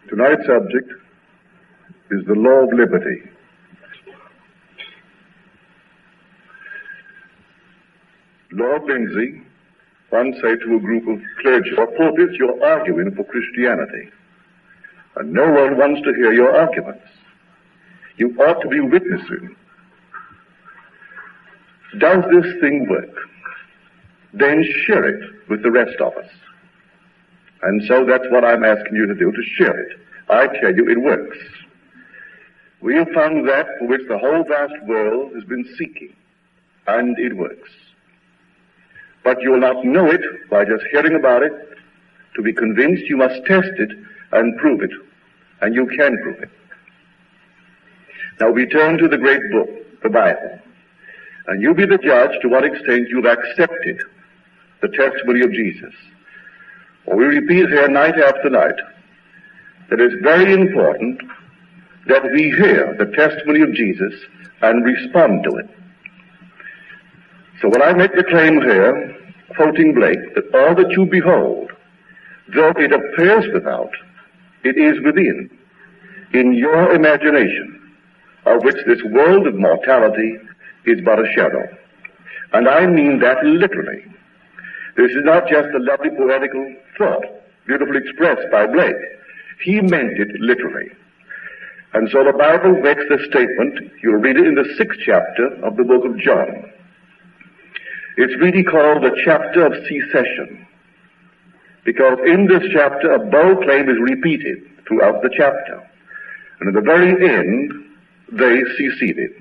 Tonight's subject is the law of liberty. Lord Lindsay once said to a group of clergy, "Your pulpits, you're arguing for Christianity, and no one wants to hear your arguments. You ought to be witnessing. Does this thing work? Then share it with the rest of us." And so that's what I'm asking you to do, to share it. I tell you, it works. We have found that for which the whole vast world has been seeking, and it works. But you will not know it by just hearing about it. To be convinced, you must test it and prove it, and you can prove it. Now we turn to the great book, the Bible, and you be the judge to what extent you've accepted the testimony of Jesus. Well, we repeat here night after night that it's very important that we hear the testimony of Jesus and respond to it. So when I make the claim here, quoting Blake, that all that you behold, though it appears without, it is within, in your imagination, of which this world of mortality is but a shadow. And I mean that literally. This is not just a lovely poetical thought, beautifully expressed by Blake. He meant it literally. And so the Bible makes this statement. You'll read it in the 6th chapter of the book of John. It's really called the chapter of secession, because in this chapter a bold claim is repeated throughout the chapter. And at the very end, they seceded.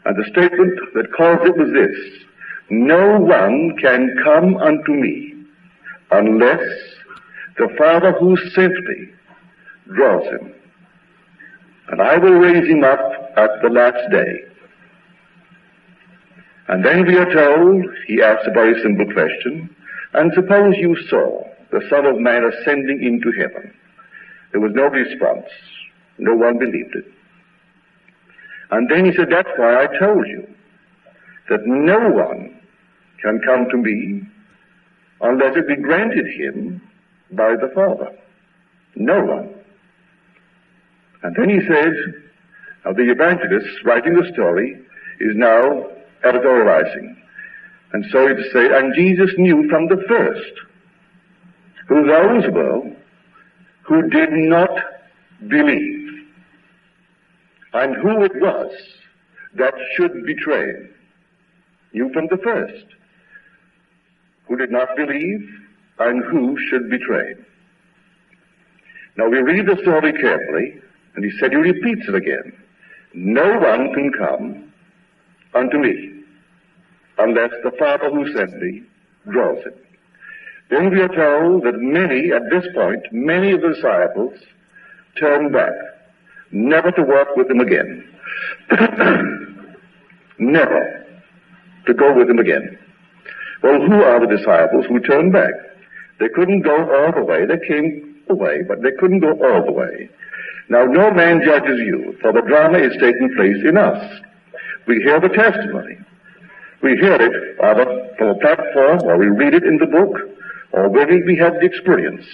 And the statement that caused it was this: "No one can come unto me unless the Father who sent me draws him, and I will raise him up at the last day." And then we are told, he asks a very simple question, "And suppose you saw the Son of Man ascending into heaven?" There was no response. No one believed it. And then he said, "That's why I told you that no one can come to me unless it be granted him by the Father." No one. And then he says, now the evangelist writing the story is now editorializing. And so to say, "And Jesus knew from the first who those were who did not believe, and who it was that should betray him." Knew from the first who did not believe and who should betray him. Now we read the story carefully, and he said, he repeats it again. "No one can come unto me unless the Father who sent me draws him." Then we are told that many, at this point, many of the disciples turned back, never to walk with him again. Never to go with him again. Well, who are the disciples who turned back? They couldn't go all the way. They came away, but they couldn't go all the way. Now, no man judges you, for the drama is taking place in us. We hear the testimony. We hear it either from a platform, or we read it in the book, or whether we have the experience.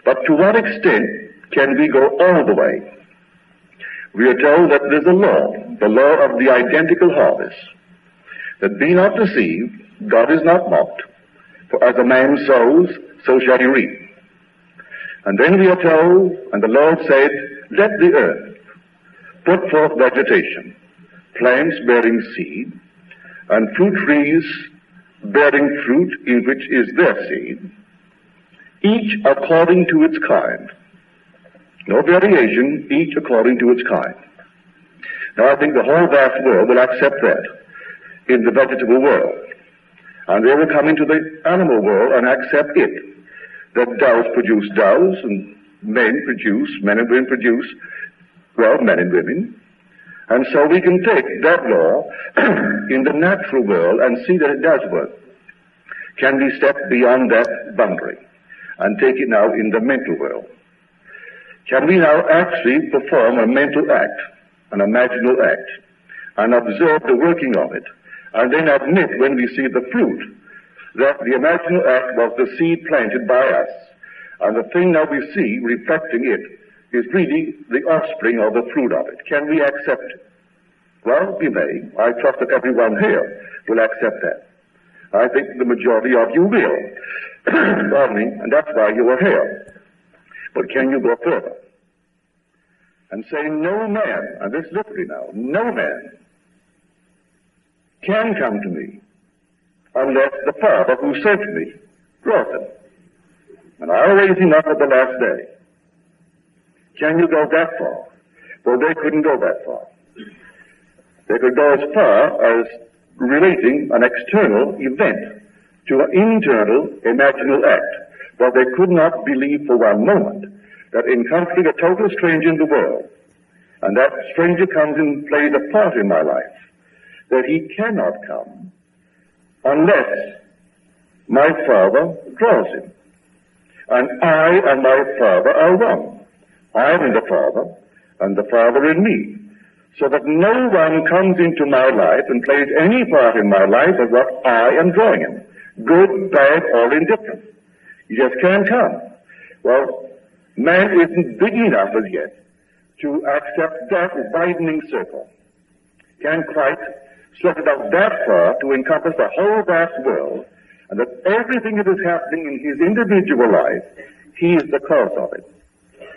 But to what extent can we go all the way? We are told that there's a law, the law of the identical harvest, that be not deceived, God is not mocked, for as a man sows, so shall he reap. And then we are told, and the Lord said, "Let the earth put forth vegetation, plants bearing seed, and fruit trees bearing fruit in which is their seed, each according to its kind." No variation, each according to its kind. Now I think the whole vast world will accept that in the vegetable world. And they will come into the animal world and accept it, that doves produce doves, and men and women produce, well, men and women. And so we can take that law in the natural world and see that it does work. Can we step beyond that boundary and take it now in the mental world? Can we now actually perform a mental act, an imaginal act, and observe the working of it, and then admit when we see the fruit that the imaginal act was the seed planted by us, and the thing now we see reflecting it is really the offspring or the fruit of it. Can we accept it? Well, we may. I trust that everyone here will accept that. I think the majority of you will. Pardon me, and that's why you are here. But can you go further and say, no man, and this literally now, no man can come to me unless the Father who sent me draws him. And I'll raise him up at the last day. Can you go that far? Well, they couldn't go that far. They could go as far as relating an external event to an internal imaginal act. But they could not believe for one moment that encountering a total stranger in the world, and that stranger comes and plays a part in my life, that he cannot come unless my Father draws him. And I and my Father are one. I am in the Father, and the Father in me. So that no one comes into my life and plays any part in my life of what I am drawing him. Good, bad, or indifferent. He just can't come. Well, man isn't big enough as yet to accept that widening circle. Can't quite stretch it out that far to encompass the whole vast world, and that everything that is happening in his individual life, he is the cause of it.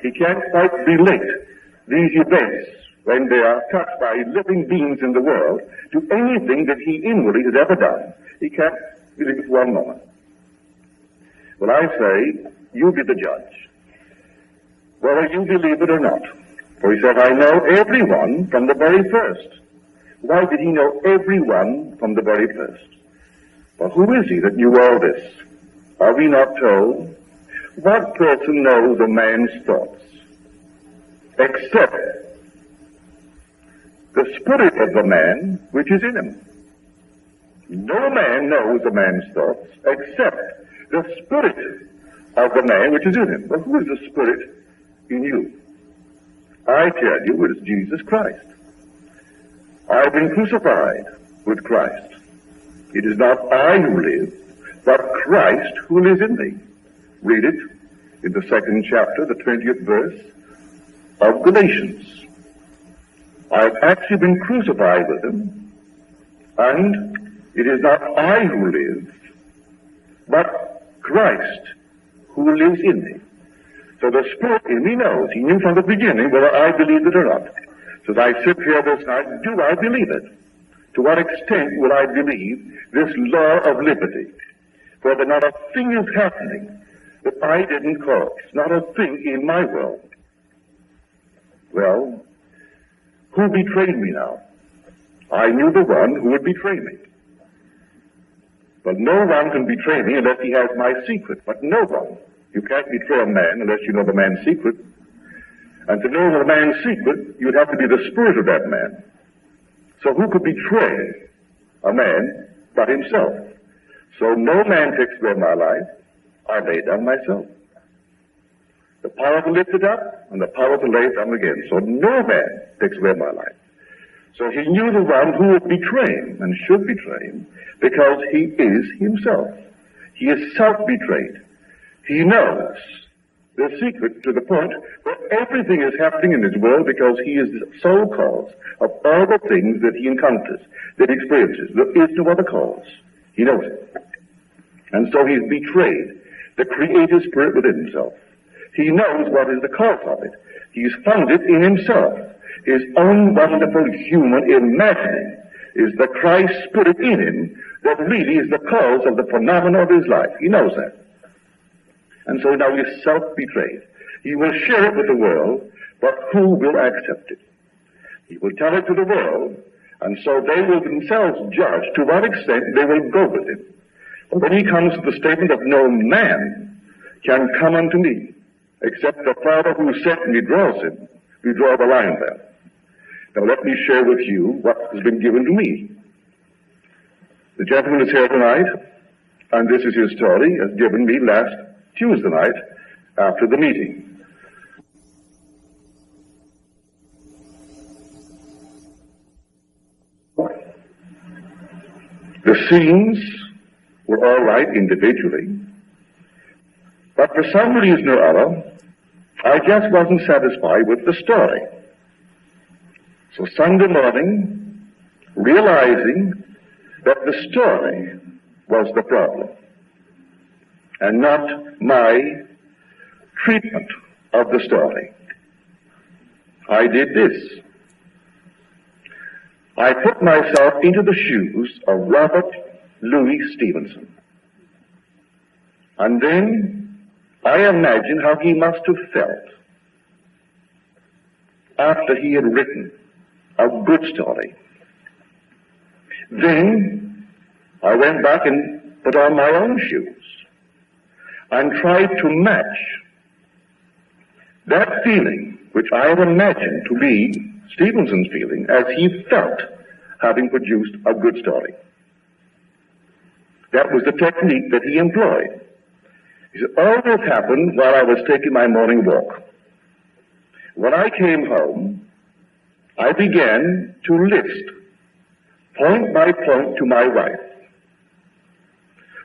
He can't quite relate these events when they are touched by living beings in the world to anything that he inwardly has ever done. He can't believe it for one moment. Well, I say, you be the judge, whether you believe it or not. For he said, I know everyone from the very first. Why did he know everyone from the very first? Well, who is he that knew all this? Are we not told? What person knows a man's thoughts except the spirit of the man which is in him? No man knows a man's thoughts except the spirit of the man which is in him. Well, who is the spirit in you? I tell you, it is Jesus Christ. I've been crucified with Christ. It is not I who live, but Christ who lives in me. Read it in the 2nd chapter, the 20th verse of Galatians. I've actually been crucified with him, and it is not I who live, but Christ who lives in me. So the Spirit in me knows. He knew from the beginning whether I believed it or not. So as I sit here this night, do I believe it? To what extent will I believe this law of liberty? Whether not a thing is happening that I didn't cause, not a thing in my world. Well, who betrayed me now? I knew the one who would betray me. But no one can betray me unless he has my secret. But no one. You can't betray a man unless you know the man's secret. And to know the man's secret, you'd have to be the spirit of that man. So who could betray a man but himself? So no man takes away my life. I lay it down myself. The power to lift it up and the power to lay it down again. So no man takes away my life. So he knew the one who would betray him and should betray him because he is himself. He is self-betrayed. He knows the secret to the point where everything is happening in his world because he is the sole cause of all the things that he encounters, that he experiences. There is no other cause. He knows it. And so he's betrayed the creative spirit within himself. He knows what is the cause of it. He's found it in himself. His own wonderful human imagining is the Christ spirit in him that really is the cause of the phenomena of his life. He knows that. And so now he's self-betrayed. He will share it with the world, but who will accept it? He will tell it to the world, and so they will themselves judge to what extent they will go with him. But when he comes to the statement of no man can come unto me, except the Father who sent me draws him, we draw the line there. Now let me share with you what has been given to me. The gentleman is here tonight, and this is his story, as given me last Tuesday night after the meeting. The scenes were all right individually, but for some reason or other, I just wasn't satisfied with the story. So Sunday morning, realizing that the story was the problem and not my treatment of the story, I did this. I put myself into the shoes of Robert Louis Stevenson. And then I imagined how he must have felt after he had written a good story. Then I went back and put on my own shoes and tried to match that feeling which I had imagined to be Stevenson's feeling as he felt having produced a good story. That was the technique that he employed. He said, all this happened while I was taking my morning walk. When I came home, I began to list, point by point, to my wife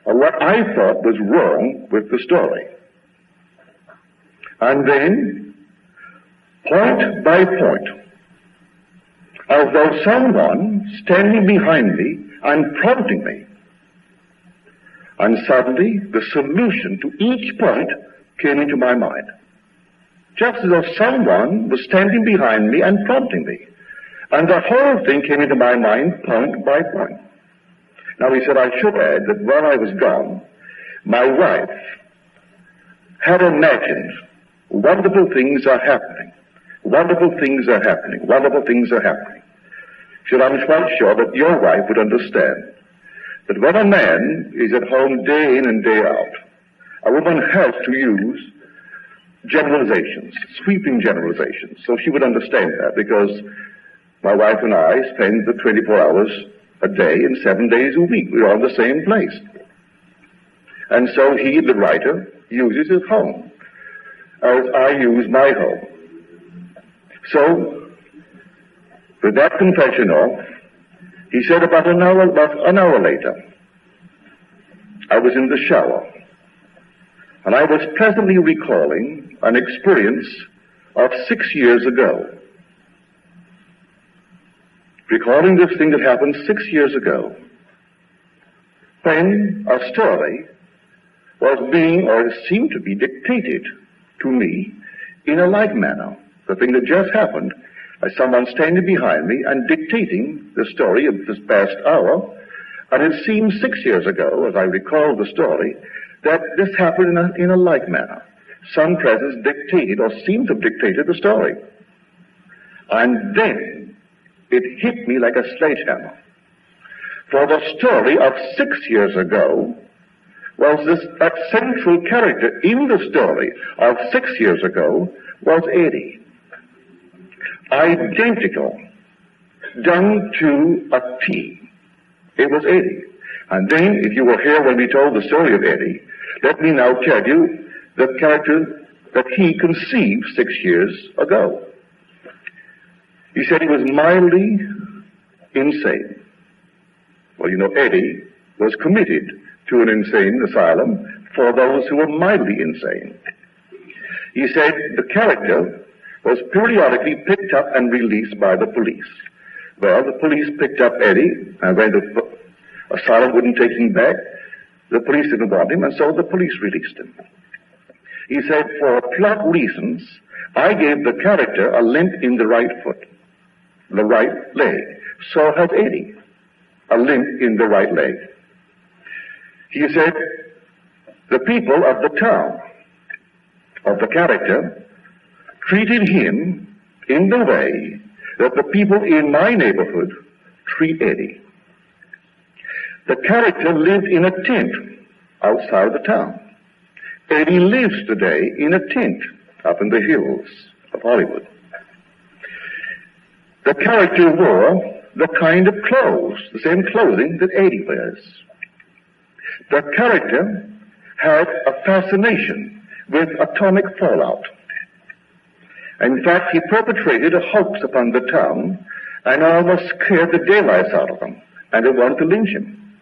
what I thought was wrong with the story. And then, point by point, as though someone standing behind me and prompting me. And suddenly, the solution to each point came into my mind. Just as though someone was standing behind me and prompting me. And the whole thing came into my mind point by point. Now, he said, I should add that while I was gone, my wife had imagined wonderful things are happening. Wonderful things are happening. Wonderful things are happening. She said, I'm quite sure that your wife would understand that when a man is at home day in and day out, a woman has to use generalizations, sweeping generalizations. So she would understand that, because my wife and I spend the 24 hours a day and 7 days a week. We're all in the same place. And so he, the writer, uses his home as I use my home. So, with that confession off, he said about an hour later, I was in the shower, and I was presently recalling an experience of 6 years ago. Recalling this thing that happened 6 years ago, when a story was being, or seemed to be, dictated to me in a like manner. The thing that just happened, as someone standing behind me and dictating the story of this past hour, and it seemed 6 years ago, as I recall the story, that this happened in a like manner. Some presence dictated or seemed to have dictated the story. And then it hit me like a sledgehammer. For the story of 6 years ago was that central character in the story of 6 years ago was Eddie. Identical, down to a T. It was Eddie. And then, if you were here when we told the story of Eddie, let me now tell you the character that he conceived 6 years ago. He said he was mildly insane. Well, you know, Eddie was committed to an insane asylum for those who were mildly insane. He said the character was periodically picked up and released by the police. Well, the police picked up Eddie, and when the asylum wouldn't take him back, the police didn't want him, and so the police released him. He said, for plot reasons, I gave the character a limp in the right foot, the right leg. So has Eddie, a limp in the right leg. He said, the people of the town, of the character, treated him in the way that the people in my neighborhood treat Eddie. The character lived in a tent outside the town. Eddie lives today in a tent up in the hills of Hollywood. The character wore the kind of clothes, the same clothing that Eddie wears. The character had a fascination with atomic fallout. In fact, he perpetrated a hoax upon the town and almost scared the daylights out of them, and they wanted to lynch him.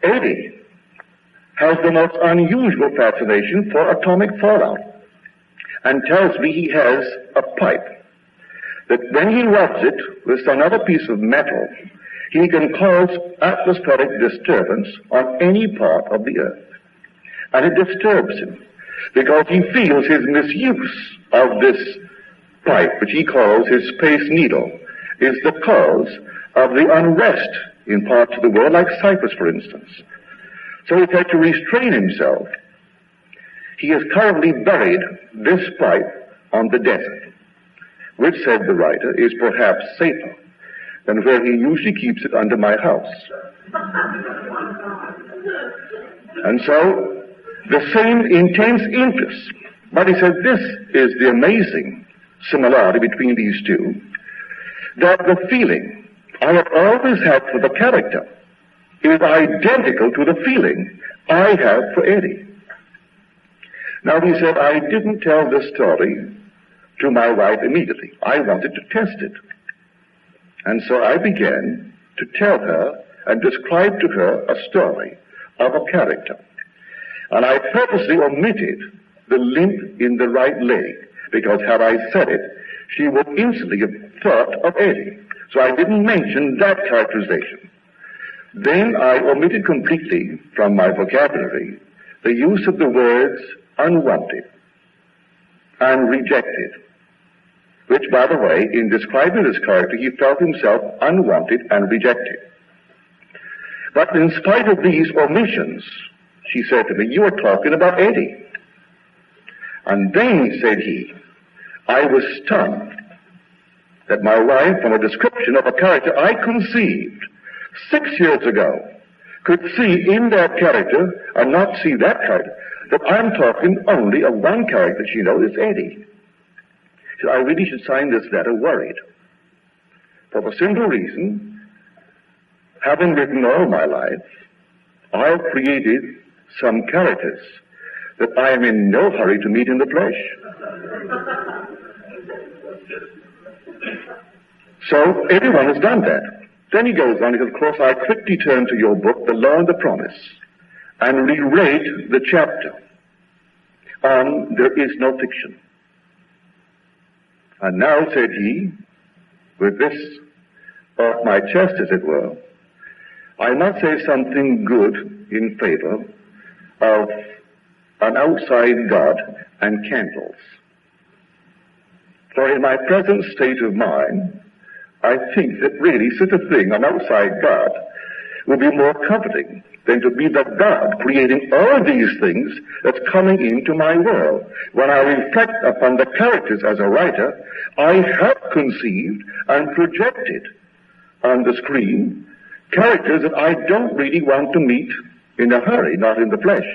Eddie has the most unusual fascination for atomic fallout. and tells me he has a pipe, that when he rubs it with another piece of metal, he can cause atmospheric disturbance on any part of the earth. And it disturbs him because he feels his misuse of this pipe, which he calls his space needle, is the cause of the unrest in parts of the world, like Cyprus, for instance. So he's had to restrain himself. He has currently buried this pipe on the desert, which, said the writer, is perhaps safer than where he usually keeps it under my house. And so, the same intense interest. But he said this is the amazing similarity between these two, that the feeling I have always had for the character is identical to the feeling I have for Eddie. Now, he said, I didn't tell this story to my wife immediately. I wanted to test it. And so I began to tell her and describe to her a story of a character. And I purposely omitted the limp in the right leg, because had I said it, she would instantly have thought of Eddie. So I didn't mention that characterization. Then I omitted completely from my vocabulary the use of the words unwanted and rejected, which, by the way, in describing this character, he felt himself unwanted and rejected. But in spite of these omissions, she said to me, you are talking about Eddie. And then, said he, I was stunned that my wife, from a description of a character I conceived 6 years ago, could see in that character and not see that character, that I'm talking only of one character she knows, is Eddie. She said, I really should sign this letter worried. For the simple reason, having written all my life, I've created some characters that I am in no hurry to meet in the flesh. So everyone has done that. Then he goes on, he says, of course, I quickly turn to your book, The Law and the Promise, and reread the chapter on There Is No Fiction. And now, said he, with this off my chest, as it were, I must say something good in favor of an outside God and candles. For in my present state of mind, I think that really such a thing, an outside God, will be more comforting than to be the God creating all these things that's coming into my world. When I reflect upon the characters as a writer, I have conceived and projected on the screen characters that I don't really want to meet in a hurry, not in the flesh.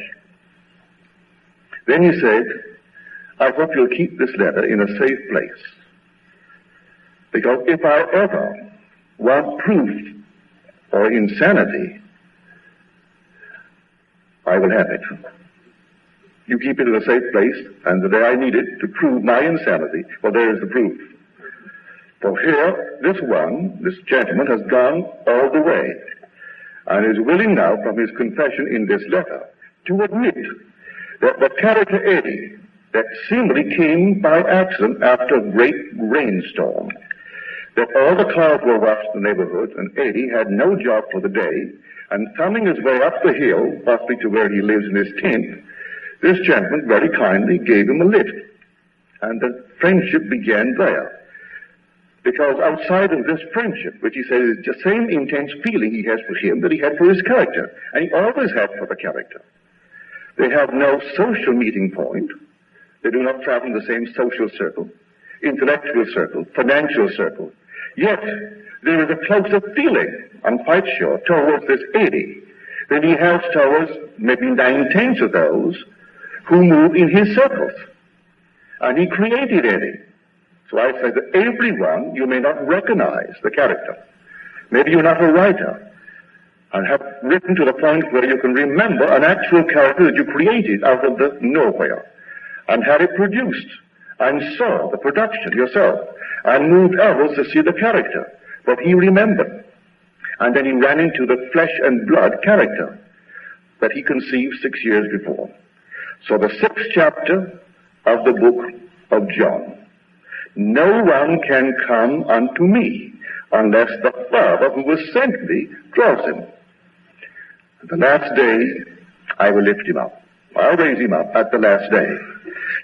Then he said, I hope you'll keep this letter in a safe place. Because if I ever want proof or insanity, I will have it. You keep it in a safe place, and the day I need it to prove my insanity, well, there is the proof. For here, this gentleman has gone all the way, and is willing now, from his confession in this letter, to admit that the character Eddie, that seemingly came by accident after a great rainstorm, that all the cars were washed in the neighborhood, and Eddie had no job for the day, and thumbing his way up the hill, possibly to where he lives in his tent, this gentleman very kindly gave him a lift. And the friendship began there. Because outside of this friendship, which he says is the same intense feeling he has for him that he had for his character, and he always had for the character. They have no social meeting point. They do not travel in the same social circle, intellectual circle, financial circle. Yet, there is a closer feeling, I'm quite sure, towards this Eddie than he has towards maybe 9/10 of those who move in his circles. And he created Eddie. So I say that everyone, you may not recognize the character. Maybe you're not a writer and have written to the point where you can remember an actual character that you created out of the nowhere and had it produced and saw the production yourself and moved others to see the character. But he remembered. And then he ran into the flesh and blood character that he conceived 6 years before. So the 6th chapter of the book of John. No one can come unto me unless the Father who has sent me draws him. At the last day, I will lift him up. I'll raise him up at the last day.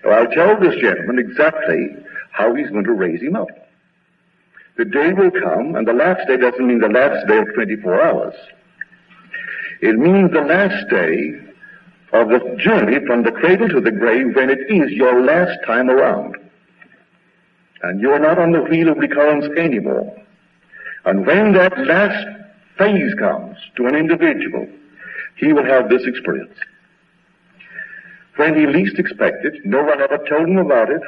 Now, I'll tell this gentleman exactly how he's going to raise him up. The day will come, and the last day doesn't mean the last day of 24 hours. It means the last day of the journey from the cradle to the grave, when it is your last time around. And you're not on the wheel of recurrence anymore. And when that last phase comes to an individual, he will have this experience. When he least expected, no one ever told him about it,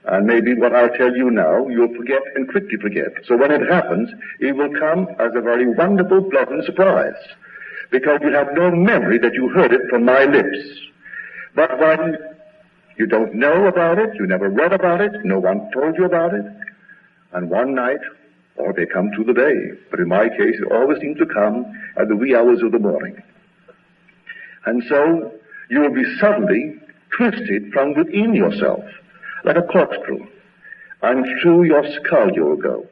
and maybe what I'll tell you now, you'll forget and quickly forget. So when it happens, it will come as a very wonderful, pleasant surprise, because you have no memory that you heard it from my lips. But when you don't know about it, you never read about it, no one told you about it, and one night, or they come through the day, but in my case, it always seems to come at the wee hours of the morning. And so, you will be suddenly twisted from within yourself, like a corkscrew, and through your skull you will go.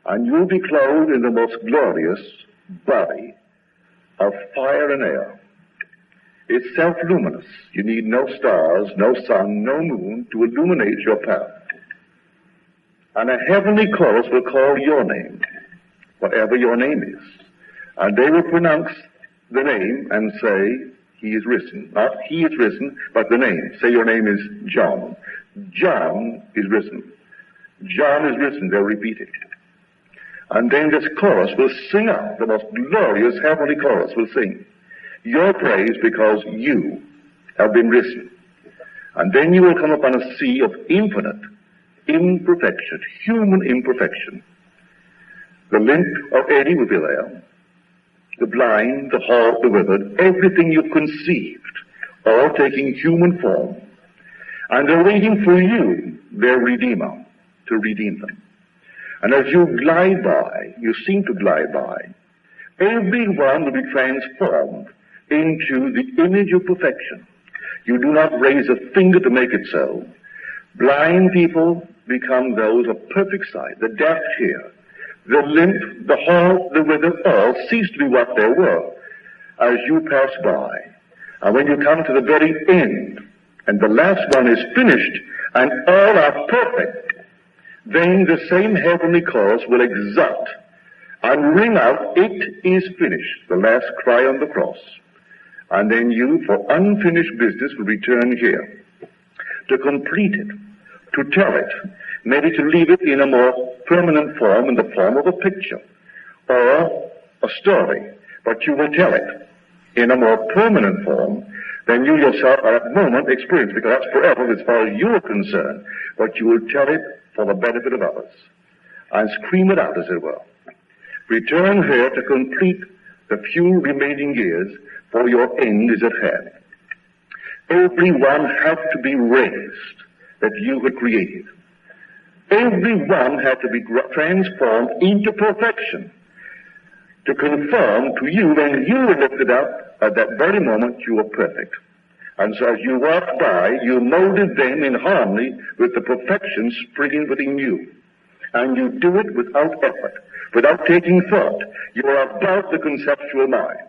And you will be clothed in the most glorious body of fire and air. It's self-luminous. You need no stars, no sun, no moon to illuminate your path. And a heavenly chorus will call your name, whatever your name is. And they will pronounce the name and say, he is risen. Not he is risen, but the name. Say your name is John. John is risen. John is risen. They'll repeat it. And then this chorus will sing out, the most glorious heavenly chorus will sing your praise because you have been risen. And then you will come upon a sea of infinite imperfection, human imperfection. The limp of Eddie will be there. The blind, the halt, the withered, everything you've conceived, all taking human form. And they're waiting for you, their Redeemer, to redeem them. And as you glide by, you seem to glide by, everyone will be transformed into the image of perfection. You do not raise a finger to make it so. Blind people become those of perfect sight. The deaf hear. The limp, the halt, the withered, all cease to be what they were as you pass by. And when you come to the very end, and the last one is finished, and all are perfect, then the same heavenly chorus will exult and ring out, it is finished, the last cry on the cross. And then you, for unfinished business, will return here to complete it, to tell it, maybe to leave it in a more permanent form, in the form of a picture or a story, but you will tell it in a more permanent form than you yourself at that moment experience, because that's forever as far as you are concerned, but you will tell it for the benefit of others and scream it out, as it were. Return here to complete the few remaining years, for your end is at hand. Everyone had to be raised that you had created. Everyone had to be transformed into perfection to conform to you when you were lifted up. At that very moment you were perfect. And so as you walked by, you molded them in harmony with the perfection springing within you. And you do it without effort, without taking thought. You are above the conceptual mind.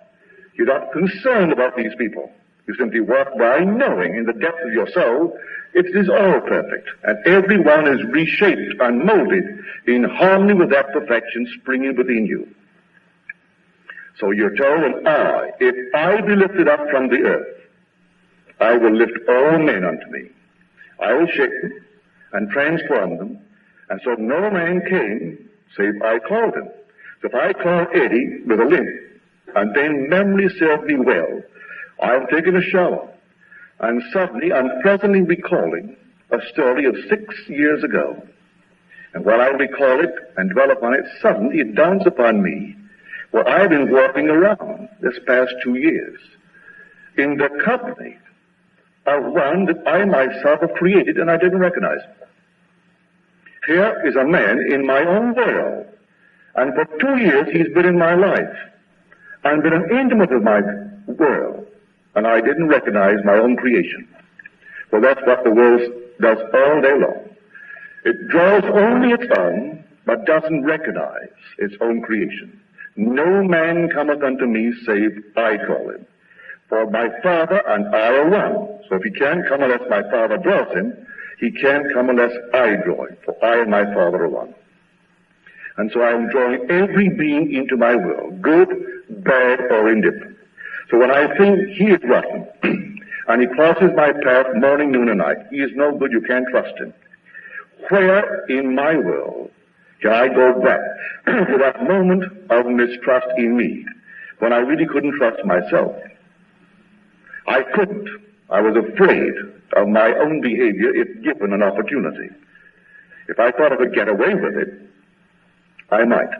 You're not concerned about these people. You simply walk by knowing in the depth of your soul it is all perfect. And everyone is reshaped and molded in harmony with that perfection springing within you. So you're told, and if I be lifted up from the earth, I will lift all men unto me. I will shape them and transform them. And so no man came save I called him. So if I call Eddie with a limp, and then memory served me well, I've taken a shower, and suddenly I'm presently recalling a story of 6 years ago. And while I recall it and dwell upon it, suddenly it dawns upon me what I've been walking around this past 2 years in the company of one that I myself have created and I didn't recognize. Here is a man in my own world, and for 2 years he's been in my life and been an intimate of my world, and I didn't recognize my own creation. Well, that's what the world's does all day long. It draws only its own, but doesn't recognize its own creation. No man cometh unto me save I draw him. For my Father and I are one. So if he can't come unless my Father draws him, he can't come unless I draw him. For I and my Father are one. And so I am drawing every being into my world, good, bad, or indifferent. So when I think he is rotten, and he crosses my path morning, noon, and night, he is no good, you can't trust him. Where in my world can I go back to that moment of mistrust in me, when I really couldn't trust myself? I couldn't. I was afraid of my own behavior if given an opportunity. If I thought I could get away with it, I might.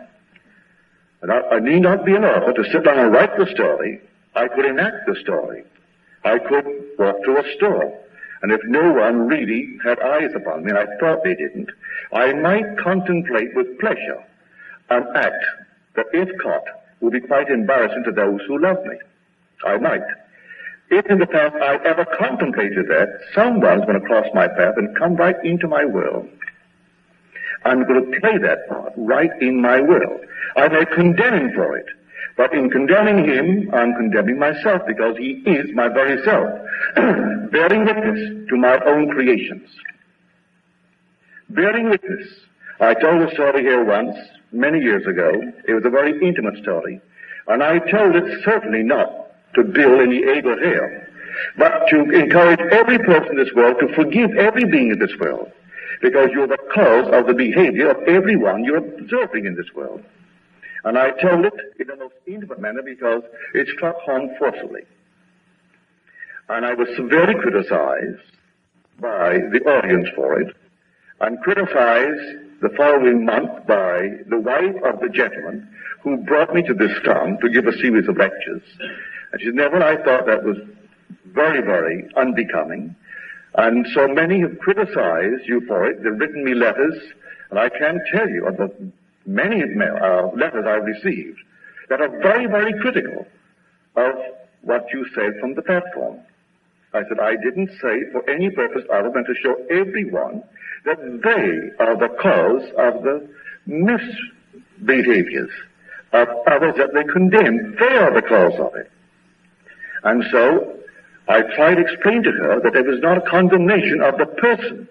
And I need not be an author to sit down and write the story. I could enact the story. I could walk to a store, and if no one really had eyes upon me, and I thought they didn't, I might contemplate with pleasure an act that, if caught, would be quite embarrassing to those who love me. I might. If in the past I ever contemplated that, someone's going to cross my path and come right into my world. I'm going to play that part right in my world. I may condemn him for it, but in condemning him, I'm condemning myself, because he is my very self, bearing witness to my own creations. Bearing witness. I told a story here once, many years ago. It was a very intimate story, and I told it certainly not to build any egg or hair, but to encourage every person in this world to forgive every being in this world, because you're the cause of the behavior of everyone you're observing in this world. And I told it in the most intimate manner because it struck home forcibly. And I was severely criticized by the audience for it, and criticized the following month by the wife of the gentleman who brought me to this town to give a series of lectures. And she said, Neville, I thought that was very, very unbecoming. And so many have criticized you for it. They've written me letters, and I can't tell you of the many letters I've received that are very, very critical of what you said from the platform. I said, I didn't say it for any purpose other than to show everyone that they are the cause of the misbehaviors of others that they condemn. They are the cause of it. And so I tried to explain to her that there was not a condemnation of the person.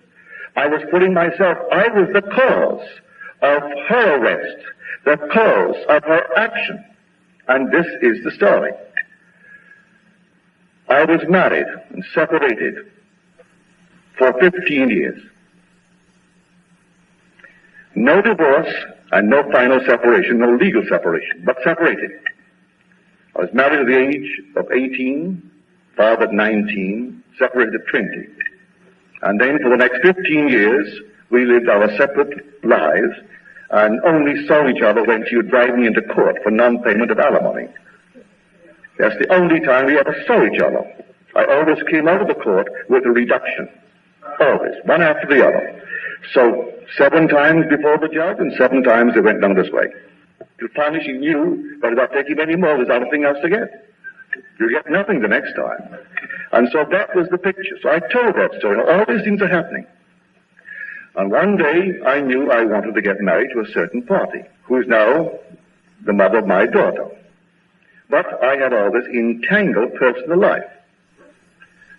I was putting myself, I was the cause of her arrest, the cause of her action. And this is the story. I was married and separated for 15 years. No divorce and no final separation, no legal separation, but separated. I was married at the age of 18, fathered at 19, separated at 20. And then for the next 15 years, we lived our separate lives and only saw each other when she would drive me into court for non-payment of alimony. That's the only time we ever saw each other. I always came out of the court with a reduction. Always, one after the other. So 7 times before the judge, and 7 times they went down this way. Till finally she knew that without taking any more, there's nothing else to get. You get nothing the next time. And so that was the picture. So I told that story. All these things are happening. And one day I knew I wanted to get married to a certain party, who is now the mother of my daughter. But I had all this entangled personal life.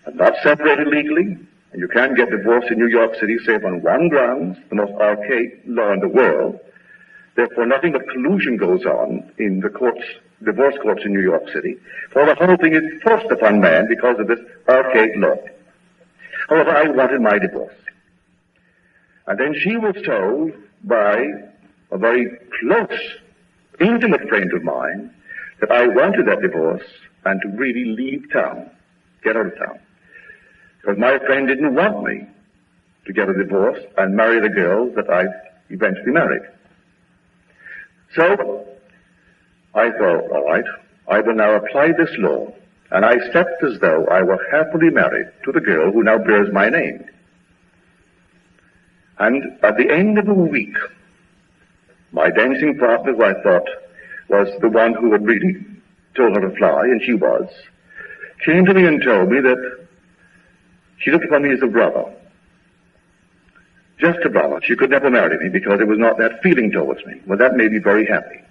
I'm not separated legally, and you can't get divorced in New York City save on one grounds, the most archaic law in the world. Therefore, nothing but collusion goes on in the courts, divorce courts in New York City, for the whole thing is forced upon man because of this archaic law. However, I wanted my divorce. And then she was told by a very close, intimate friend of mine that I wanted that divorce and to really leave town, get out of town. Because my friend didn't want me to get a divorce and marry the girl that I eventually married. So I thought, all right, I will now apply this law, and I stepped as though I were happily married to the girl who now bears my name. And at the end of a week, my dancing partner, who I thought was the one who had really told her to fly, and she was, came to me and told me that she looked upon me as a brother, just a brother. She could never marry me because there was not that feeling towards me. Well, that made me very happy.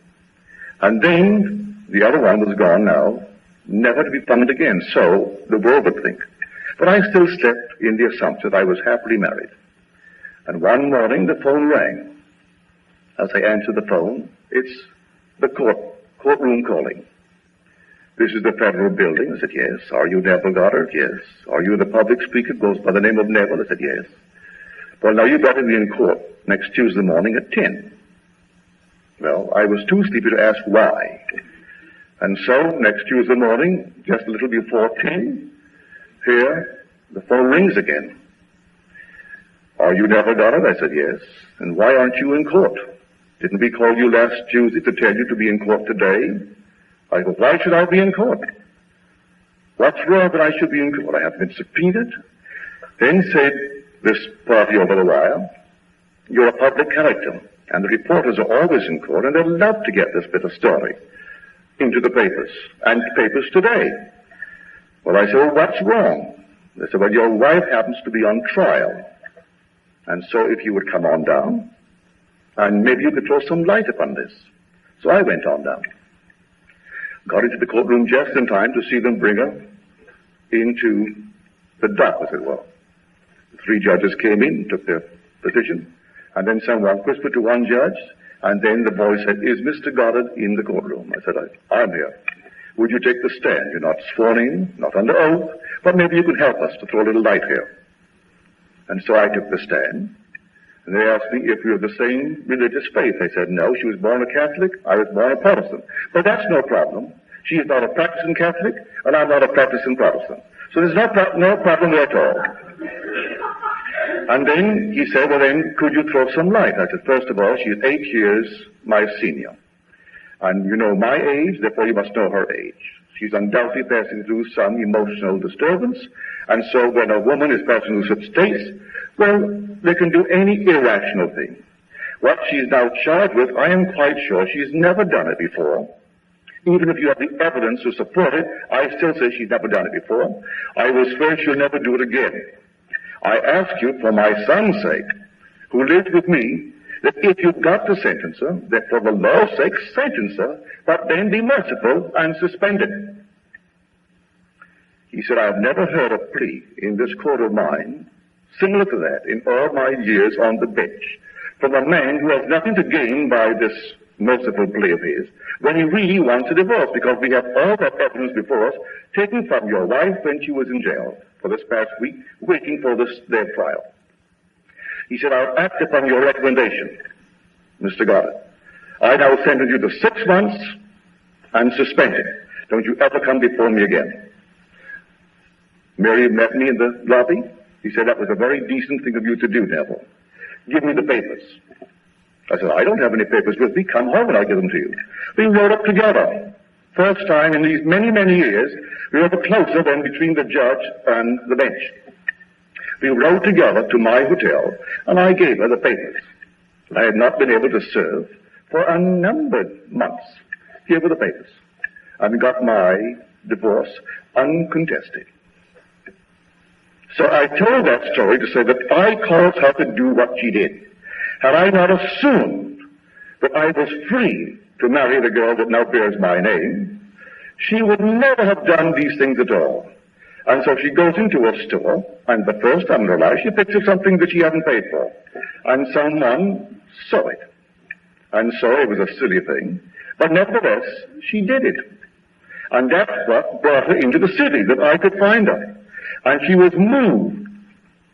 And then the other one was gone now, never to be found again, so the world would think. But I still slept in the assumption that I was happily married. And one morning the phone rang. As I answered the phone, it's the courtroom calling. This is the federal building. I said, yes. Are you Neville Goddard? Yes. Are you the public speaker? Goes by the name of Neville? I said, yes. Well, now you've got to be in court next Tuesday morning at 10. Well, I was too sleepy to ask why. And so, next Tuesday morning, just a little before 10, here, the phone rings again. Are you Neville Goddard? I said, yes. And why aren't you in court? Didn't we call you last Tuesday to tell you to be in court today? I go, why should I be in court? What's wrong that I should be in court? I have been subpoenaed. Then said this party over the wire, you're a public character, and the reporters are always in court, and they love to get this bit of story into the papers, and papers today. Well, I said, well, what's wrong? They said, well, your wife happens to be on trial, and so if you would come on down, and maybe you could throw some light upon this. So I went on down. Got into the courtroom just in time to see them bring her into the dock, as it were. The three judges came in, took their position, and then someone whispered to one judge, and then the voice said, is Mr. Goddard in the courtroom? I said, I'm here. Would you take the stand? You're not sworn in, not under oath, but maybe you could help us to throw a little light here. And so I took the stand, and they asked me if we were the same religious faith. I said, no, she was born a Catholic, I was born a Protestant. But that's no problem. She is not a practicing Catholic, and I'm not a practicing Protestant. So there's no problem there at all. And then he said, well then, could you throw some light? I said, first of all, she is 8 years my senior. And you know my age, therefore you must know her age. She's undoubtedly passing through some emotional disturbance, and so when a woman is passing through such states, well, they can do any irrational thing. What she's now charged with, I am quite sure she's never done it before. Even if you have the evidence to support it, I still say she's never done it before. I will swear she'll never do it again. I ask you, for my son's sake, who lives with me, that if you've got to sentence her, that for the law's sake, sentence her, but then be merciful and suspend it. He said, I've never heard a plea in this court of mine similar to that in all my years on the bench from a man who has nothing to gain by this merciful plea of his when he really wants a divorce, because we have all that evidence before us taken from your wife when she was in jail for this past week, waiting for their trial. He said, I'll act upon your recommendation, Mr. Goddard. I now sentence you to 6 months and suspended. Don't you ever come before me again. Mary met me in the lobby. He said, that was a very decent thing of you to do, Neville. Give me the papers. I said, I don't have any papers with me. Come home and I'll give them to you. We rode up together. First time in these many, many years, we were closer than between the judge and the bench. We rode together to my hotel, and I gave her the papers that I had not been able to serve for a number of months. Gave her the papers, and got my divorce uncontested. So I told that story to say that I caused her to do what she did. Had I not assumed that I was free to marry the girl that now bears my name, she would never have done these things at all. And so she goes into a store, and the first time in her life, she picks up something that she hadn't paid for. And someone saw it. And so it was a silly thing. But nevertheless, she did it. And that's what brought her into the city, that I could find her. And she was moved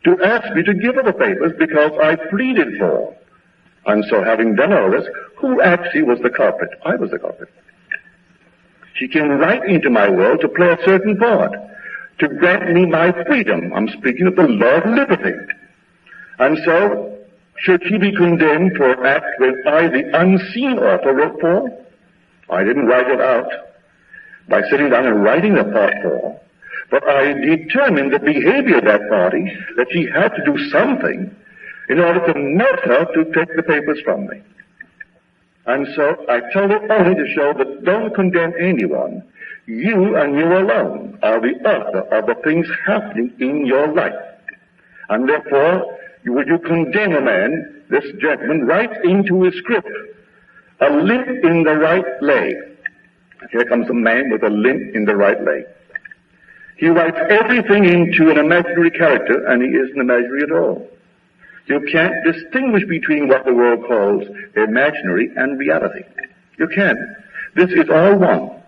to ask me to give her the papers because I pleaded for her. And so having done all this, who actually was the culprit? I was the culprit. She came right into my world to play a certain part, to grant me my freedom. I'm speaking of the law of liberty. And so, should she be condemned for an act that I, the unseen author, wrote for? I didn't write it out by sitting down and writing the part for her, but I determined the behavior of that party, that she had to do something in order to melt her to take the papers from me. And so I told it only to show that don't condemn anyone. You and you alone are the author of the things happening in your life. And therefore, Would you condemn a man, this gentleman, right into his script? A limp in the right leg. Here comes a man with a limp in the right leg. He writes everything into an imaginary character, and he isn't imaginary at all. You can't distinguish between what the world calls imaginary and reality. You can't. This is all one.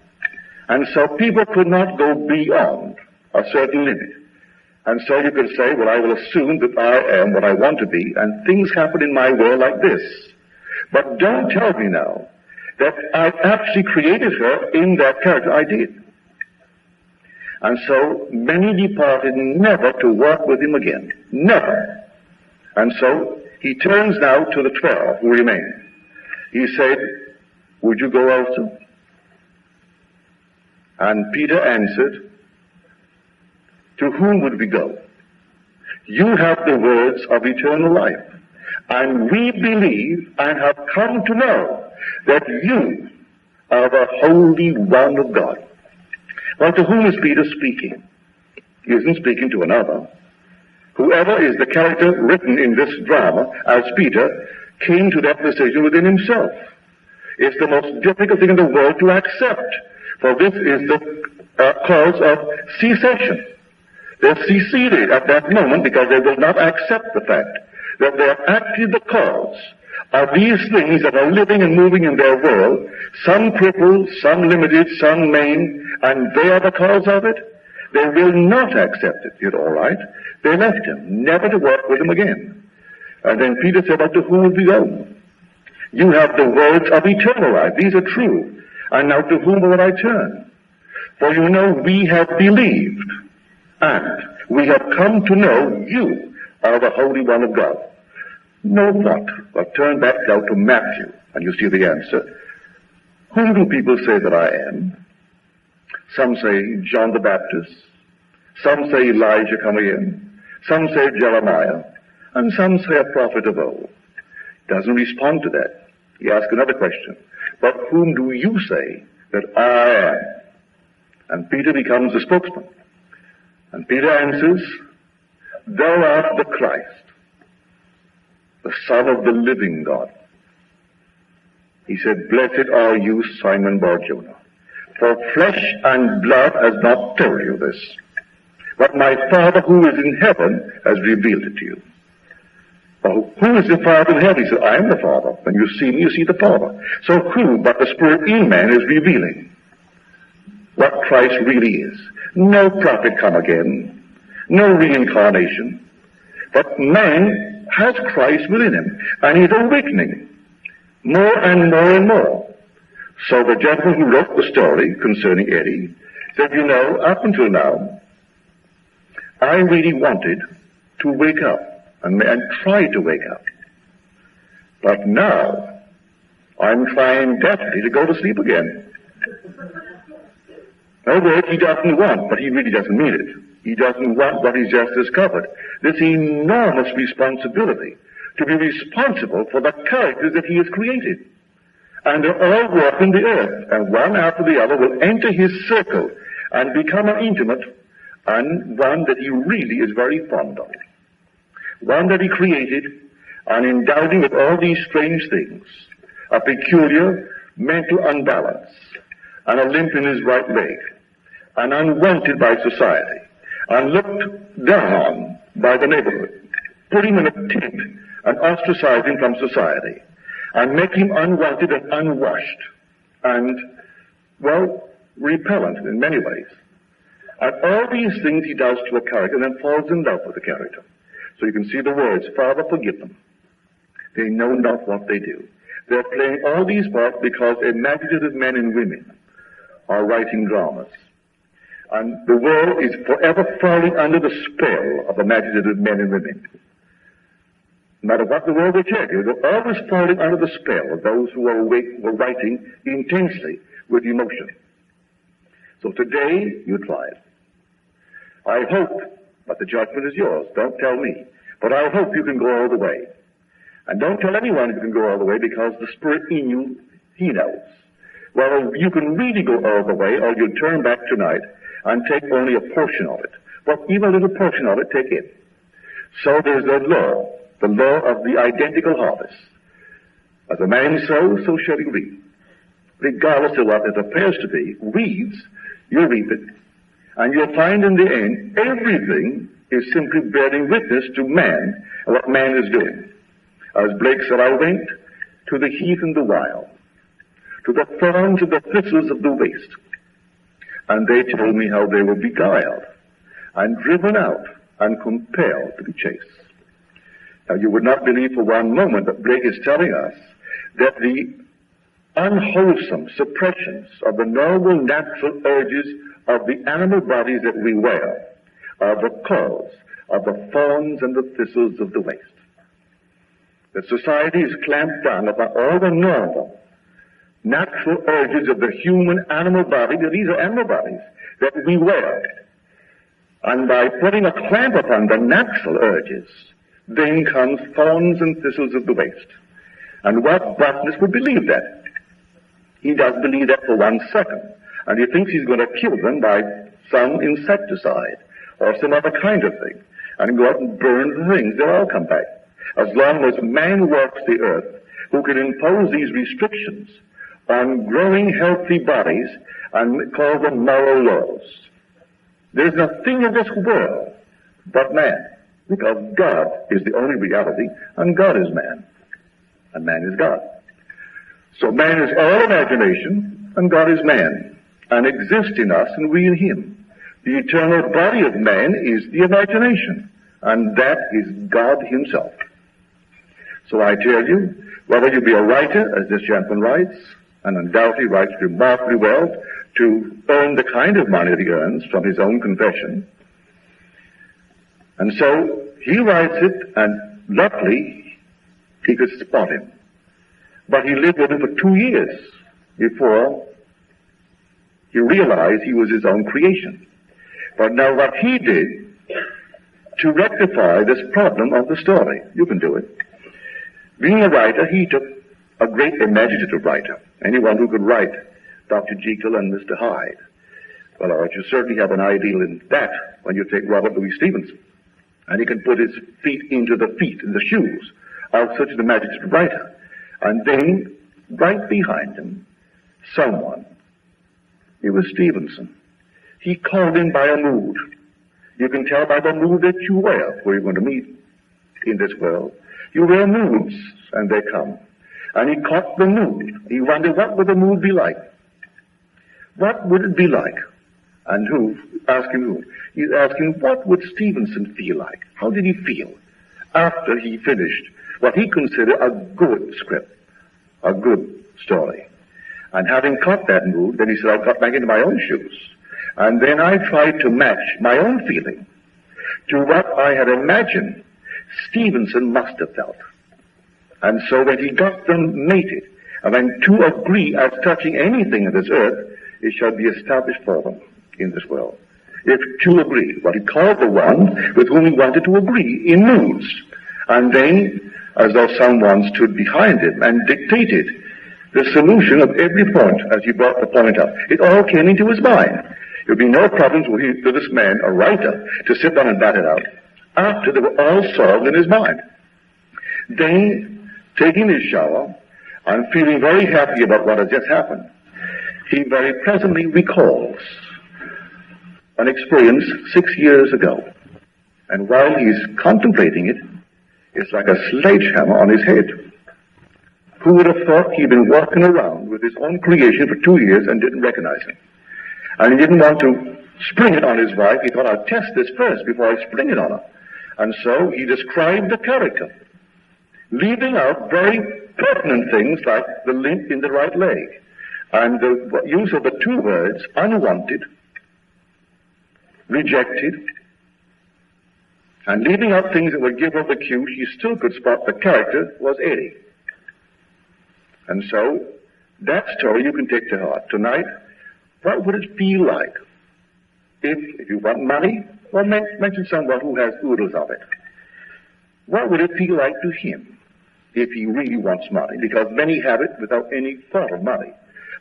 And so people could not go beyond a certain limit. And so you could say, well, I will assume that I am what I want to be, and things happen in my world like this. But don't tell me now that I actually created her in that character. I did. And so many departed never to work with him again. Never. And so he turns now to the 12 who remain. He said, would you go also? And Peter answered, to whom would we go? You have the words of eternal life. And we believe and have come to know that you are the Holy One of God. Well, to whom is Peter speaking? He isn't speaking to another. Whoever is the character written in this drama as Peter came to that decision within himself. It's the most difficult thing in the world to accept, for this is the cause of secession. They're seceded at that moment because they will not accept the fact that they are actually the cause of these things that are living and moving in their world, some crippled, some limited, some maimed, and they are the cause of it. They will not accept it. You're all right. They left him, never to work with him again. And then Peter said, but to whom will we go? You have the words of eternal life. These are true. And now to whom will I turn? For you know we have believed, and we have come to know you are the Holy One of God. Know what? Well, turn back now to Matthew, and you see the answer. Whom do people say that I am? Some say John the Baptist. Some say Elijah come again. Some say Jeremiah. And some say a prophet of old. Doesn't respond to that. He asks another question. But whom do you say that I am? And Peter becomes the spokesman. And Peter answers, thou art the Christ, the Son of the living God. He said, blessed are you, Simon Bar-Jonah, for flesh and blood has not told you this, but my Father who is in heaven has revealed it to you. Well, who is the Father in heaven? He said, I am the Father. When you see me, you see the Father. So who but the Spirit in man is revealing what Christ really is? No prophet come again, no reincarnation, but man has Christ within him, and he's awakening more and more and more. So the gentleman who wrote the story concerning Eddie said, you know, up until now, I really wanted to wake up and tried to wake up. But now, I'm trying desperately to go to sleep again. In other words, he doesn't want, but he really doesn't mean it. He doesn't want what he's just discovered. This enormous responsibility to be responsible for the characters that he has created. And they're all walking the earth, and one after the other will enter his circle and become an intimate, and one that he really is very fond of. One that he created and endowed him with all these strange things, a peculiar mental unbalance, and a limp in his right leg, and unwanted by society, and looked down on by the neighborhood, put him in a tent and ostracize him from society, and make him unwanted and unwashed, and, well, repellent in many ways. And all these things he does to a character and then falls in love with the character. So you can see the words, Father, forgive them. They know not what they do. They're playing all these parts because imaginative men and women are writing dramas. And the world is forever falling under the spell of imaginative men and women. No matter what the world will tell you, they're always falling under the spell of those who are writing intensely with emotion. So today, you try it. I hope, but the judgment is yours. Don't tell me. But I hope you can go all the way. And don't tell anyone you can go all the way, because the Spirit in you, He knows. Well, you can really go all the way, or you turn back tonight and take only a portion of it. But even a little portion of it, take it. So there's a law the law of the identical harvest. As a man sows, so shall he reap. Regardless of what it appears to be, weeds, you reap it. And you'll find in the end, everything is simply bearing witness to man and what man is doing. As Blake said, I went to the heath and the wild, to the thorns and the thistles of the waste. And they told me how they were beguiled and driven out and compelled to be chased. Now, you would not believe for one moment that Blake is telling us that the unwholesome suppressions of the normal natural urges of the animal bodies that we wear are the cause of the thorns and the thistles of the waste. That society is clamped down upon all the normal natural urges of the human animal body, that these are animal bodies that we wear. And by putting a clamp upon the natural urges, then comes thorns and thistles of the waste. And what botanist would believe that? He does believe that for 1 second. And he thinks he's going to kill them by some insecticide or some other kind of thing. And go out and burn the things. They'll all come back. As long as man walks the earth, who can impose these restrictions on growing healthy bodies and call them moral laws. There's nothing in this world but man, because God is the only reality, and God is man, and man is God. So man is all imagination, and God is man, and exists in us, and we in him. The eternal body of man is the imagination, and that is God himself. So I tell you, whether you be a writer, as this gentleman writes, and undoubtedly writes remarkably well to earn the kind of money that he earns from his own confession. And so he writes it, and luckily he could spot him. But he lived with him for 2 years before he realized he was his own creation. But now what he did to rectify this problem of the story, you can do it. Being a writer, he took a great imaginative writer, anyone who could write Dr. Jekyll and Mr. Hyde. Well, you certainly have an ideal in that when you take Robert Louis Stevenson. And he can put his feet into the feet and the shoes of such an imaginative writer. And then, right behind him, someone. It was Stevenson. He called in by a mood. You can tell by the mood that you wear who you're going to meet in this world. You wear moods, and they come. And he caught the mood. He wondered, what would the mood be like? What would it be like? And who? Asking who? He's asking, what would Stevenson feel like? How did he feel after he finished what he considered a good script, a good story? And having caught that mood, then he said, I got back into my own shoes. And then I tried to match my own feeling to what I had imagined Stevenson must have felt. And so when he got them mated, and when two agree as touching anything on this earth, it shall be established for them in this world. If two agree, what he called the one with whom he wanted to agree in moods. And then, as though someone stood behind him and dictated the solution of every point as he brought the point up. It all came into his mind. There would be no problems for this man, a writer, to sit down and bat it out after they were all solved in his mind. Then, taking his shower and feeling very happy about what had just happened, he very presently recalls an experience 6 years ago. And while he's contemplating it, it's like a sledgehammer on his head. Who would have thought he'd been walking around with his own creation for 2 years and didn't recognize him? And he didn't want to spring it on his wife. He thought, I'll test this first before I spring it on her. And so he described the character, leaving out very pertinent things like the limp in the right leg and the use of the two words, unwanted, rejected, and leaving out things that would give her the cue she still could spot the character was Eddie. And so, that story you can take to heart. Tonight, what would it feel like if you want money, well, mention someone who has oodles of it. What would it feel like to him if he really wants money? Because many have it without any thought of money.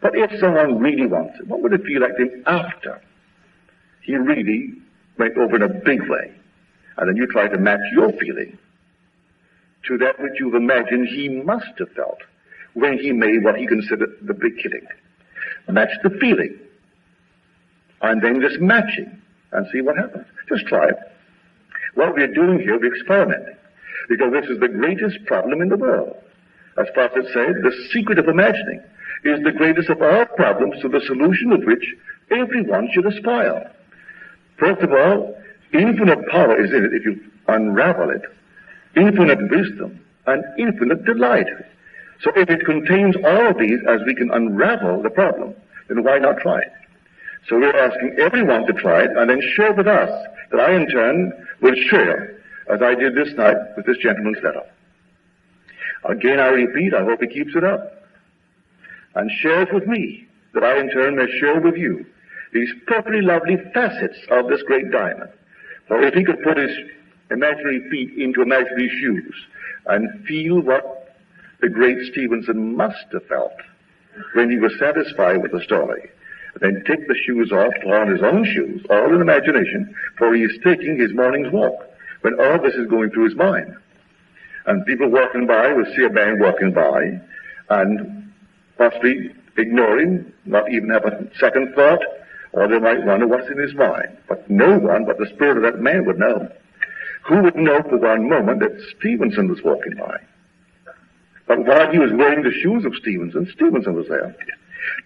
But if someone really wants it, what would it feel like to him after he really went over in a big way? And then you try to match your feeling to that which you've imagined he must have felt when he made what he considered the big killing. Match the feeling. And then just matching and see what happens. Just try it. What we're doing here, we're experimenting. Because this is the greatest problem in the world. As Prophet said, the secret of imagining is the greatest of all problems, to the solution of which everyone should aspire. First of all, infinite power is in it if you unravel it, infinite wisdom, and infinite delight. So if it contains all of these as we can unravel the problem, then why not try it? So we're asking everyone to try it and then share with us, that I in turn will share, as I did this night with this gentleman's letter. Again, I repeat, I hope he keeps it up and shares with me, that I in turn may share with you these perfectly lovely facets of this great diamond. For if he could put his imaginary feet into imaginary shoes and feel what the great Stevenson must have felt when he was satisfied with the story, then take the shoes off, put on his own shoes, all in imagination, for he is taking his morning's walk, when all this is going through his mind. And people walking by will see a man walking by and possibly ignore him, not even have a second thought, or they might wonder what's in his mind. But no one but the spirit of that man would know. Who would know for one moment that Stevenson was walking by? But while he was wearing the shoes of Stevenson, Stevenson was there.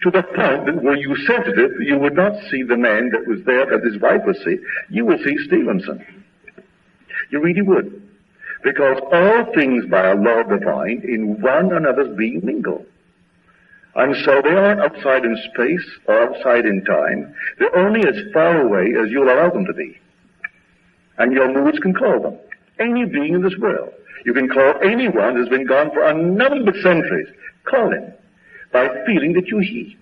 To the point that were you sensitive, you would not see the man that was there that his wife would see. You will see Stevenson. You really would. Because all things by a law divine in one another's being mingle. And so they aren't outside in space or outside in time. They're only as far away as you'll allow them to be. And your moods can call them. Any being in this world. You can call anyone who's been gone for nothing but centuries. Call him by feeling that you're he.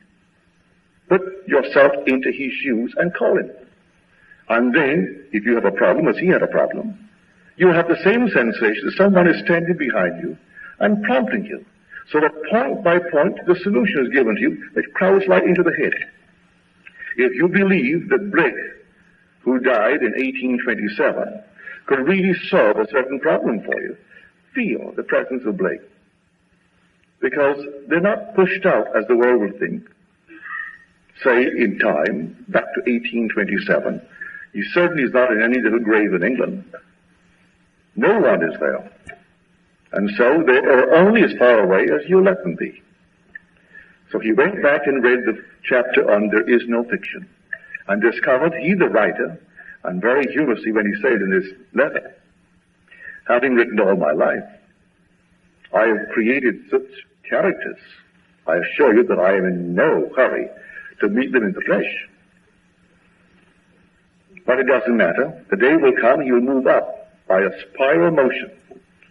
Put yourself into his shoes and call him. And then, if you have a problem, as he had a problem, you have the same sensation that someone is standing behind you and prompting you. So that point by point, the solution is given to you that crowds right into the head. If you believe that Blake, who died in 1827, could really solve a certain problem for you, feel the presence of Blake. Because they're not pushed out, as the world would think, say in time, back to 1827. He certainly is not in any little grave in England. No one is there. And so they are only as far away as you let them be. So he went back and read the chapter on There Is No Fiction, and discovered he, the writer, and very humorously when he said in his letter, having written all my life, I have created such characters, I assure you that I am in no hurry to meet them in the flesh. But it doesn't matter. The day will come, he will move up by a spiral motion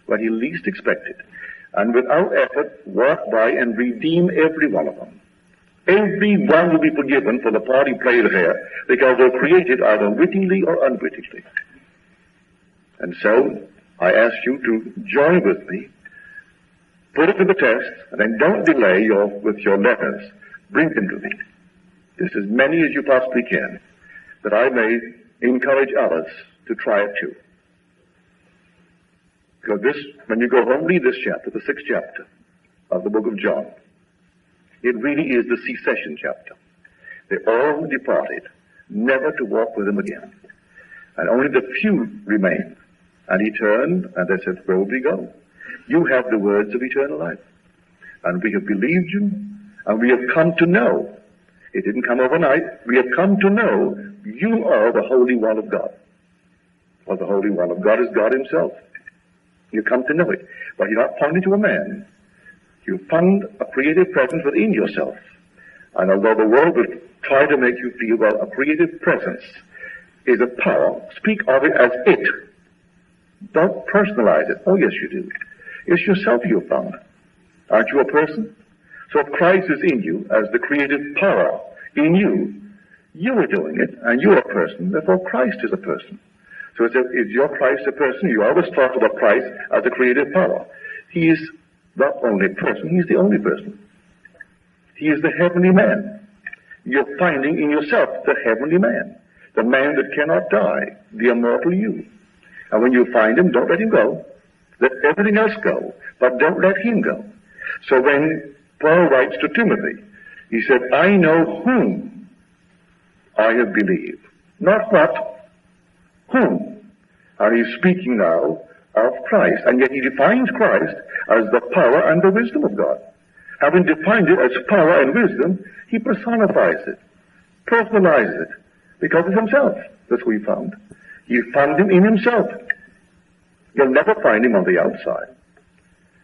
when he least expected, and without effort walk by and redeem every one of them. Every one will be forgiven for the part he played there, because they're created either wittingly or unwittingly. And so, I ask you to join with me, put it to the test, and then don't delay with your letters. Bring them to me. Just as many as you possibly can, that I may encourage others to try it too. Because this, when you go home, read this chapter, the 6th chapter of the book of John. It really is the secession chapter. They all departed, never to walk with him again. And only the few remained. And he turned, and they said, where will we go? You have the words of eternal life. And we have believed you, and we have come to know. It didn't come overnight. We have come to know you are the Holy One of God. Well, the Holy One of God is God himself. You come to know it. But you're not pointing to a man. You found a creative presence within yourself. And although the world will try to make you feel, well, a creative presence is a power, speak of it as it. Don't personalize it. Oh, yes, you do. It's yourself you have found. Aren't you a person? So if Christ is in you as the creative power in you, you are doing it, and you're a person, therefore Christ is a person. So is your Christ a person? You always talk about Christ as a creative power. He is not only a person, he's the only person. He is the heavenly man. You're finding in yourself the heavenly man, the man that cannot die, the immortal you. And when you find him, don't let him go. Let everything else go, but don't let him go. So when Paul writes to Timothy, he said, I know whom I have believed. Not what, whom. And he's speaking now of Christ, and yet he defines Christ as the power and the wisdom of God. Having defined it as power and wisdom, he personifies it, personalizes it, because it's himself. That's who he found. He found him in himself. You'll never find him on the outside.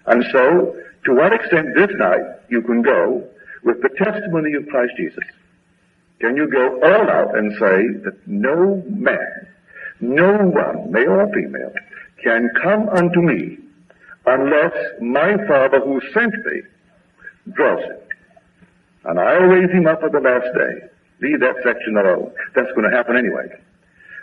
And so, to what extent this night you can go with the testimony of Christ Jesus? Can you go all out and say that no man, no one, male or female, can come unto me unless my Father who sent me draws him? And I'll raise him up at the last day. Leave that section alone. That's going to happen anyway.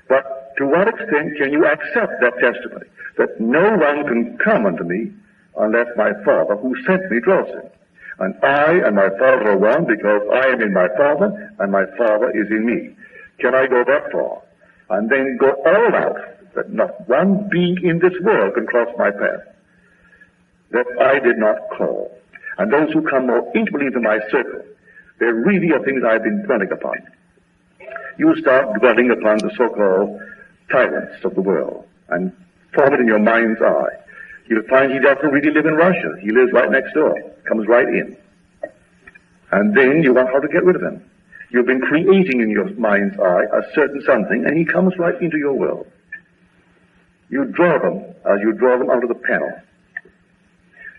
But to what extent can you accept that testimony? That no one can come unto me unless my Father who sent me draws him. And I and my Father are one because I am in my Father and my Father is in me. Can I go that far? And then go all out that not one being in this world can cross my path that I did not call. And those who come more intimately into my circle, they really are things I've been dwelling upon. You start dwelling upon the so-called tyrants of the world and form it in your mind's eye. You'll find he doesn't really live in Russia. He lives right next door, comes right in. And then you want how to get rid of him. You've been creating in your mind's eye a certain something, and he comes right into your world. You draw them as you draw them out of the panel.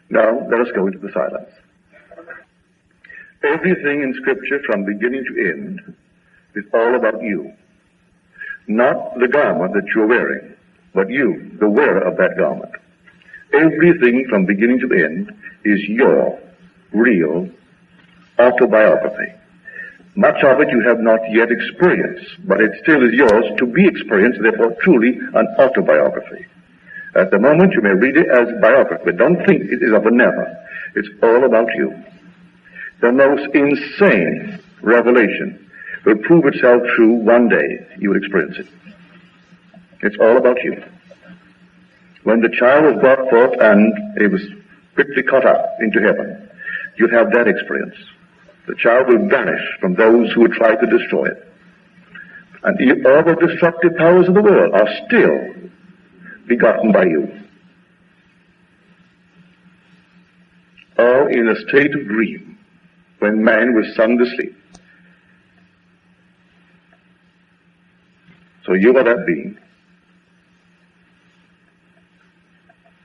Now, let us go into the silence. Everything in Scripture from beginning to end is all about you. Not the garment that you're wearing, but you, the wearer of that garment. Everything from beginning to end is your real autobiography. Much of it you have not yet experienced, but it still is yours to be experienced, therefore truly an autobiography. At the moment you may read it as biography, but don't think it is of a never. It's all about you. The most insane revelation will prove itself true one day. You will experience it. It's all about you. When the child was brought forth and it was quickly caught up into heaven, you'll have that experience. The child will vanish from those who would try to destroy it. And all the destructive powers of the world are still begotten by you. All in a state of dream when man was sung to sleep. So you are that being.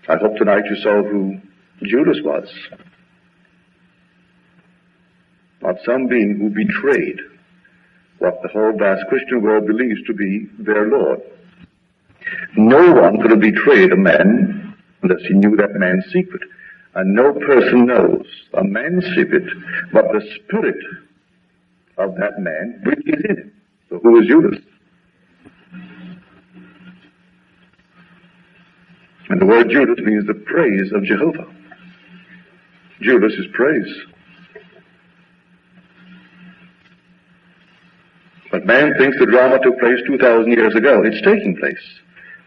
I hope tonight you saw who Judas was. Not some being who betrayed what the whole vast Christian world believes to be their Lord. No one could have betrayed a man unless he knew that man's secret. And no person knows a man's secret but the spirit of that man which is in him. So who is Judas? And the word Judas means the praise of Jehovah. Judas is praise. But man thinks the drama took place 2,000 years ago. It's taking place.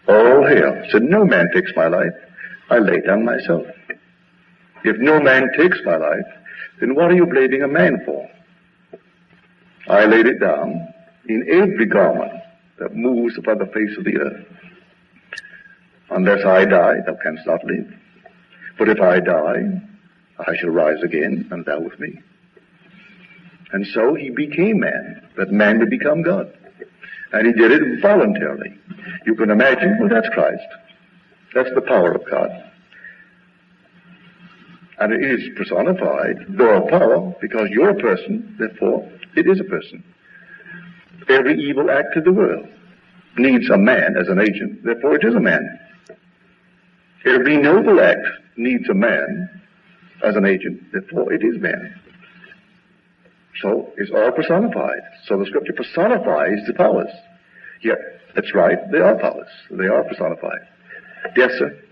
All hail. Said, no man takes my life. I lay down myself. If no man takes my life, then what are you blaming a man for? I laid it down in every garment that moves upon the face of the earth. Unless I die, thou canst not live. But if I die, I shall rise again, and thou with me. And so he became man, that man would become God. And he did it voluntarily. You can imagine, well, that's Christ. That's the power of God. And it is personified, though a power, because you're a person, therefore it is a person. Every evil act of the world needs a man as an agent, therefore it is a man. Every noble act needs a man as an agent, therefore it is man. So it's all personified. So the Scripture personifies the powers. Yet, that's right, they are powers. They are personified. Yes, sir?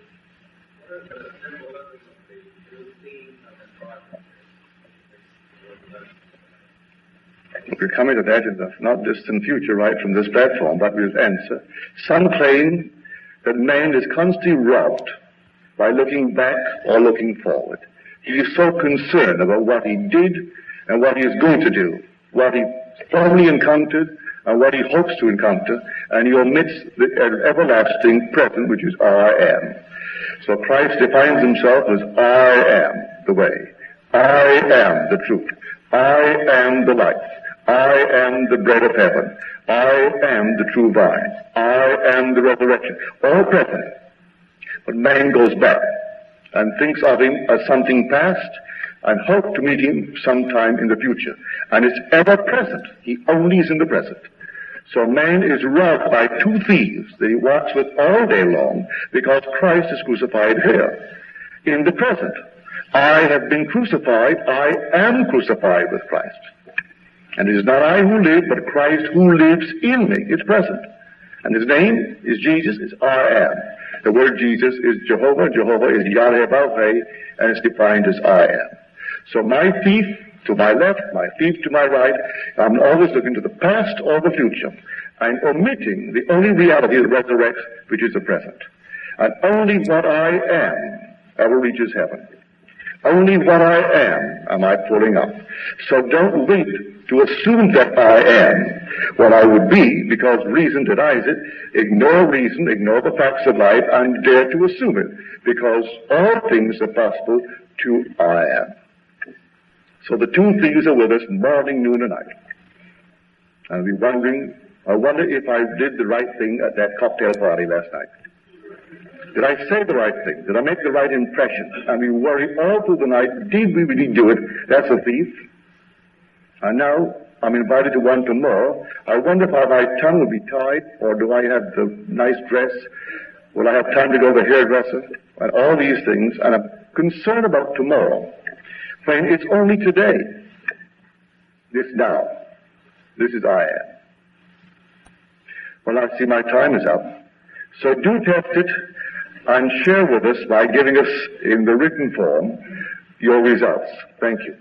We're coming to that in the not distant future, right from this platform, but we'll answer. Some claim that man is constantly robbed by looking back or looking forward. He is so concerned about what he did and what he is going to do, what he formerly encountered and what he hopes to encounter, and he omits the everlasting present, which is I am. So Christ defines himself as I am the way. I am the truth. I am the life. I am the bread of heaven. I am the true vine. I am the resurrection. All present. But man goes back and thinks of him as something past and hopes to meet him sometime in the future. And it's ever present. He only is in the present. So man is robbed by two thieves that he walks with all day long because Christ is crucified here. In the present, I have been crucified. I am crucified with Christ. And it is not I who live, but Christ who lives in me. It's present. And his name is Jesus, is I am. The word Jesus is Jehovah. Jehovah is Yahweh, and it's defined as I am. So my thief to my left, my thief to my right, I'm always looking to the past or the future. I'm omitting the only reality that resurrects, which is the present. And only what I am ever reaches heaven. Only what I am I pulling up. So don't wait to assume that I am what I would be, because reason denies it. Ignore reason, ignore the facts of life, and dare to assume it, because all things are possible to I am. So the two thieves are with us morning, noon, and night. And we're wondering, I wonder if I did the right thing at that cocktail party last night. Did I say the right thing? Did I make the right impression? And we worry all through the night, did we really do it? That's a thief. And now I'm invited to one tomorrow. I wonder if my tongue will be tied, or do I have the nice dress? Will I have time to go to the hairdresser? And all these things. And I'm concerned about tomorrow. When it's only today. This now. This is I am. Well, I see my time is up. So do test it and share with us by giving us in the written form your results. Thank you.